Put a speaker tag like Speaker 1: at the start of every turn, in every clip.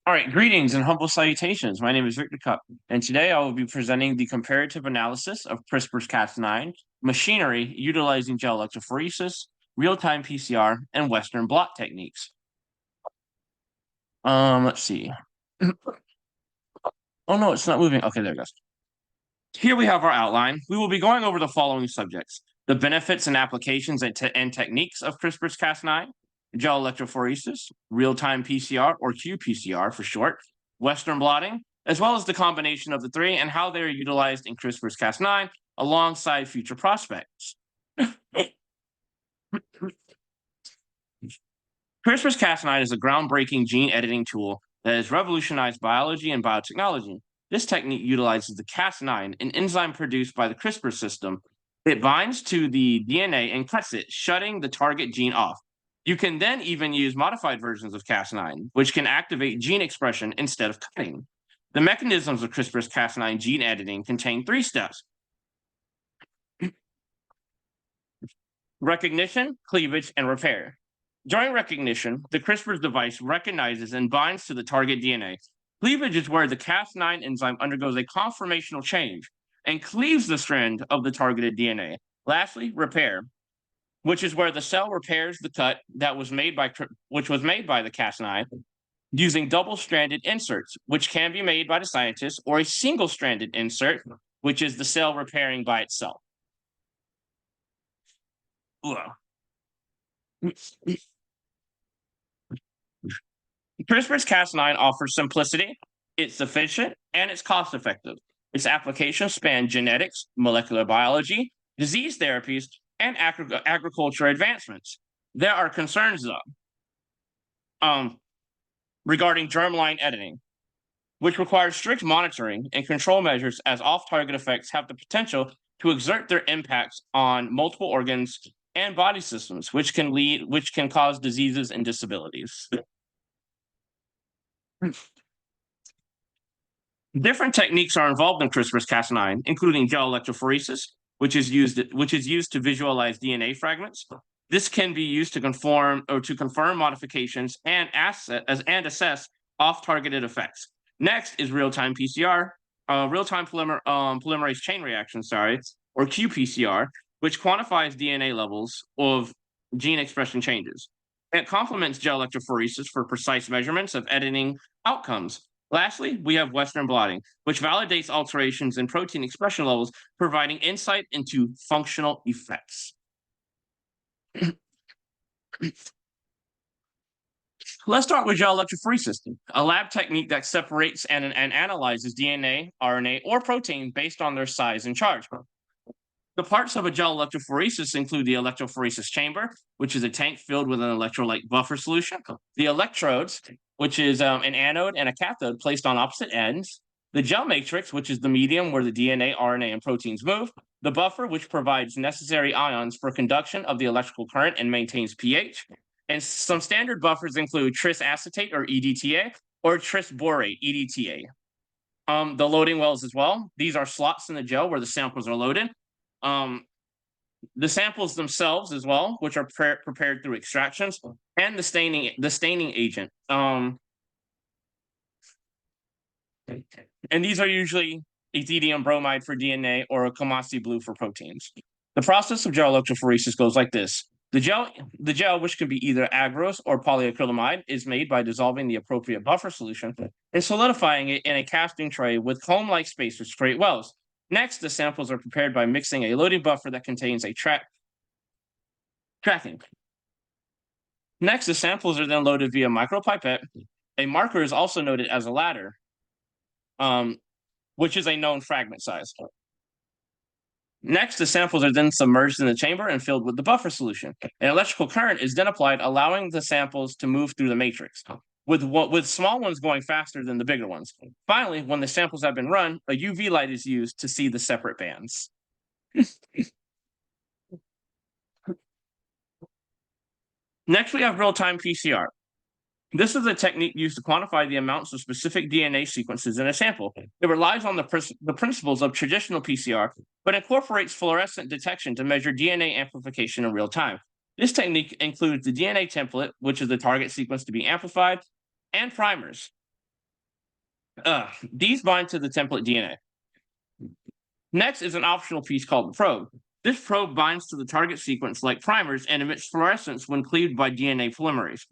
Speaker 1: All right, greetings and humble salutations. My name is Victor Cup, and today I will be presenting the comparative analysis of CRISPR-Cas9 machinery utilizing gel electrophoresis, real-time PCR, and Western blot techniques. Let's see. Oh no, it's not moving. Okay, there it goes. Here we have our outline. We will be going over the following subjects: the benefits and applications and techniques of CRISPR-Cas9, gel electrophoresis, real-time PCR or qPCR for short, Western blotting, as well as the combination of the three and how they are utilized in CRISPR-Cas9 alongside future prospects. CRISPR-Cas9 is a groundbreaking gene editing tool that has revolutionized biology and biotechnology. This technique utilizes the Cas9, an enzyme produced by the CRISPR system. It binds to the DNA and cuts it, shutting the target gene off. You can then even use modified versions of Cas9, which can activate gene expression instead of cutting. The mechanisms of CRISPR's Cas9 gene editing contain three steps: recognition, cleavage, and repair. During recognition, the CRISPR device recognizes and binds to the target DNA. Cleavage is where the Cas9 enzyme undergoes a conformational change and cleaves the strand of the targeted DNA. Lastly, repair, which is where the cell repairs the cut that was made by the Cas9 using double-stranded inserts, which can be made by the scientist, or a single-stranded insert, which is the cell repairing by itself. CRISPR's Cas9 offers simplicity, it's efficient, and it's cost-effective. Its applications span genetics, molecular biology, disease therapies, and agriculture advancements. There are concerns, though, regarding germline editing, which requires strict monitoring and control measures, as off-target effects have the potential to exert their impacts on multiple organs and body systems, which can cause diseases and disabilities. Different techniques are involved in CRISPR's Cas9, including gel electrophoresis, which is used to visualize DNA fragments. This can be used to confirm modifications and assess off-targeted effects. Next is real-time PCR, real-time polymerase chain reaction, or qPCR, which quantifies DNA levels of gene expression changes. It complements gel electrophoresis for precise measurements of editing outcomes. Lastly, we have Western blotting, which validates alterations in protein expression levels, providing insight into functional effects. Let's start with gel electrophoresis, a lab technique that separates and analyzes DNA, RNA, or protein based on their size and charge. The parts of a gel electrophoresis include the electrophoresis chamber, which is a tank filled with an electrolyte buffer solution, the electrodes, which is an anode and a cathode placed on opposite ends, the gel matrix, which is the medium where the DNA, RNA, and proteins move, the buffer, which provides necessary ions for conduction of the electrical current and maintains pH, and some standard buffers include tris acetate or EDTA or tris borate, EDTA. The loading wells as well. These are slots in the gel where the samples are loaded. The samples themselves as well, which are prepared through extractions, and the staining agent. And these are usually ethidium bromide for DNA or a Kamasi blue for proteins. The process of gel electrophoresis goes like this. The gel, which can be either agarose or polyacrylamide, is made by dissolving the appropriate buffer solution and solidifying it in a casting tray with comb-like spacers to create wells. Next, the samples are prepared by mixing a loading buffer that contains a tracking. Next, the samples are then loaded via micropipette. A marker is also noted as a ladder, which is a known fragment size. Next, the samples are then submerged in the chamber and filled with the buffer solution. An electrical current is then applied, allowing the samples to move through the matrix, with small ones going faster than the bigger ones. Finally, when the samples have been run, a UV light is used to see the separate bands. Next, we have real-time PCR. This is a technique used to quantify the amounts of specific DNA sequences in a sample. It relies on the principles of traditional PCR, but incorporates fluorescent detection to measure DNA amplification in real time. This technique includes the DNA template, which is the target sequence to be amplified, and primers. These bind to the template DNA. Next is an optional piece called the probe. This probe binds to the target sequence like primers and emits fluorescence when cleaved by DNA polymerase.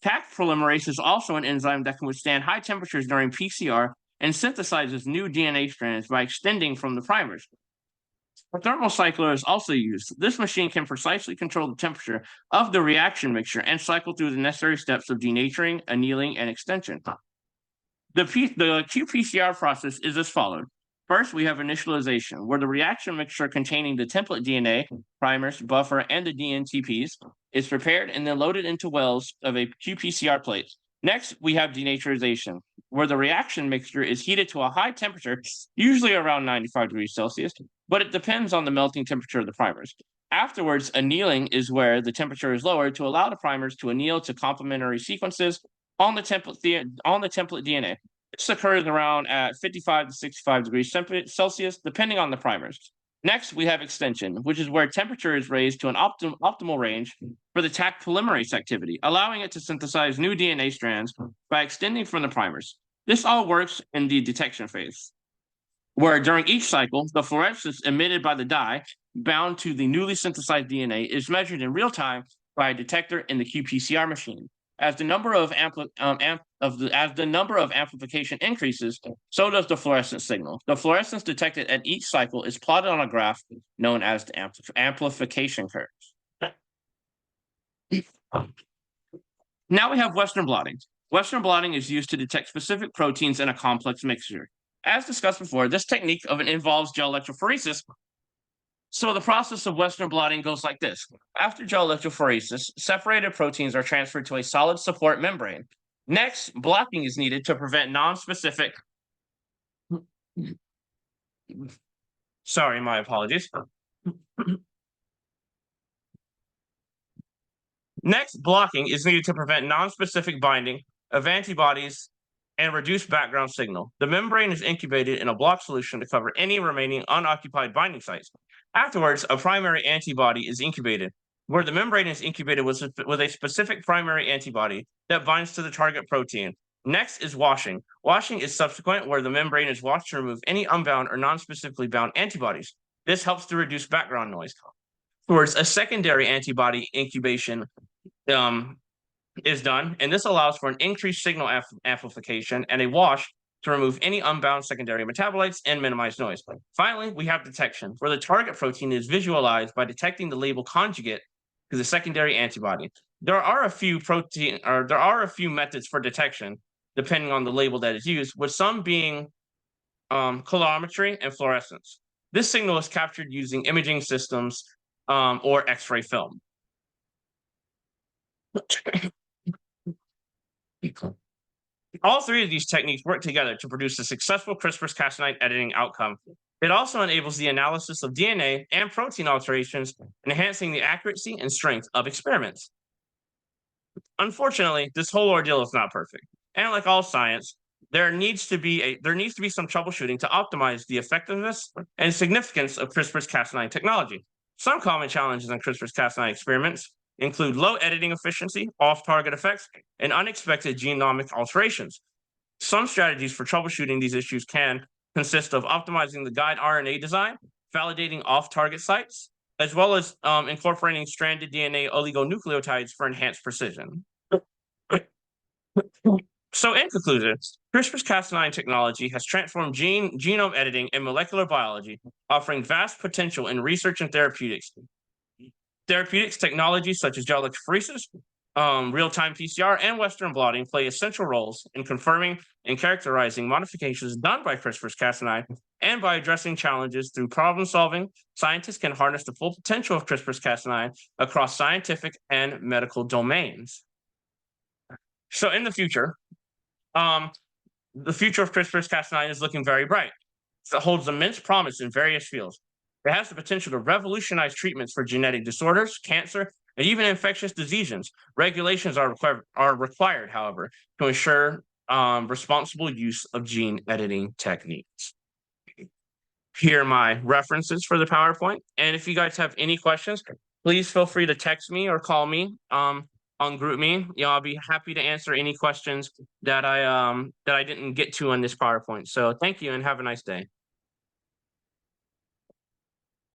Speaker 1: Taq polymerase is also an enzyme that can withstand high temperatures during PCR and synthesizes new DNA strands by extending from the primers. A thermal cycler is also used. This machine can precisely control the temperature of the reaction mixture and cycle through the necessary steps of denaturing, annealing, and extension. The qPCR process is as follows. First, we have initialization, where the reaction mixture containing the template DNA, primers, buffer, and the DNTPs is prepared and then loaded into wells of a qPCR plate. Next, we have denaturization, where the reaction mixture is heated to a high temperature, usually around 95 degrees Celsius, but it depends on the melting temperature of the primers. Afterwards, annealing is where the temperature is lowered to allow the primers to anneal to complementary sequences on the template DNA. This occurs around at 55 to 65 degrees Celsius, depending on the primers. Next, we have extension, which is where temperature is raised to an optimal range for the Taq polymerase activity, allowing it to synthesize new DNA strands by extending from the primers. This all works in the detection phase, where during each cycle, the fluorescence emitted by the dye bound to the newly synthesized DNA is measured in real time by a detector in the qPCR machine. As the number of amplification increases, so does the fluorescence signal. The fluorescence detected at each cycle is plotted on a graph known as the amplification curves. Now we have Western blotting. Western blotting is used to detect specific proteins in a complex mixture. As discussed before, this technique involves gel electrophoresis. So the process of Western blotting goes like this. After gel electrophoresis, separated proteins are transferred to a solid support membrane. Next, blocking is needed to prevent non-specific. Sorry, my apologies. Next, blocking is needed to prevent non-specific binding of antibodies and reduce background signal. The membrane is incubated in a block solution to cover any remaining unoccupied binding sites. Afterwards, a primary antibody is incubated, where the membrane is incubated with a specific primary antibody that binds to the target protein. Next is washing. Washing is subsequent, where the membrane is washed to remove any unbound or non-specifically bound antibodies. This helps to reduce background noise. Afterwards, a secondary antibody incubation is done, and this allows for an increased signal amplification and a wash to remove any unbound secondary metabolites and minimize noise. Finally, we have detection, where the target protein is visualized by detecting the label conjugate to the secondary antibody. There are a few methods for detection, depending on the label that is used, with some being colorimetry and fluorescence. This signal is captured using imaging systems or X-ray film. All three of these techniques work together to produce a successful CRISPR-Cas9 editing outcome. It also enables the analysis of DNA and protein alterations, enhancing the accuracy and strength of experiments. Unfortunately, this whole ordeal is not perfect. And like all science, there needs to be some troubleshooting to optimize the effectiveness and significance of CRISPR-Cas9 technology. Some common challenges in CRISPR-Cas9 experiments include low editing efficiency, off-target effects, and unexpected genomic alterations. Some strategies for troubleshooting these issues can consist of optimizing the guide RNA design, validating off-target sites, as well as incorporating stranded DNA oligonucleotides for enhanced precision. So in conclusion, CRISPR-Cas9 technology has transformed genome editing and molecular biology, offering vast potential in research and therapeutics. Therapeutics technologies such as gel electrophoresis, real-time PCR, and Western blotting play essential roles in confirming and characterizing modifications done by CRISPR-Cas9, and by addressing challenges through problem solving, scientists can harness the full potential of CRISPR-Cas9 across scientific and medical domains. So in the future of CRISPR-Cas9 is looking very bright. It holds immense promise in various fields. It has the potential to revolutionize treatments for genetic disorders, cancer, and even infectious diseases. Regulations are required, however, to ensure responsible use of gene editing techniques. Here are my references for the PowerPoint. And if you guys have any questions, please feel free to text me or call me. on GroupMe. I'll be happy to answer any questions that I didn't get to on this PowerPoint. So thank you and have a nice day.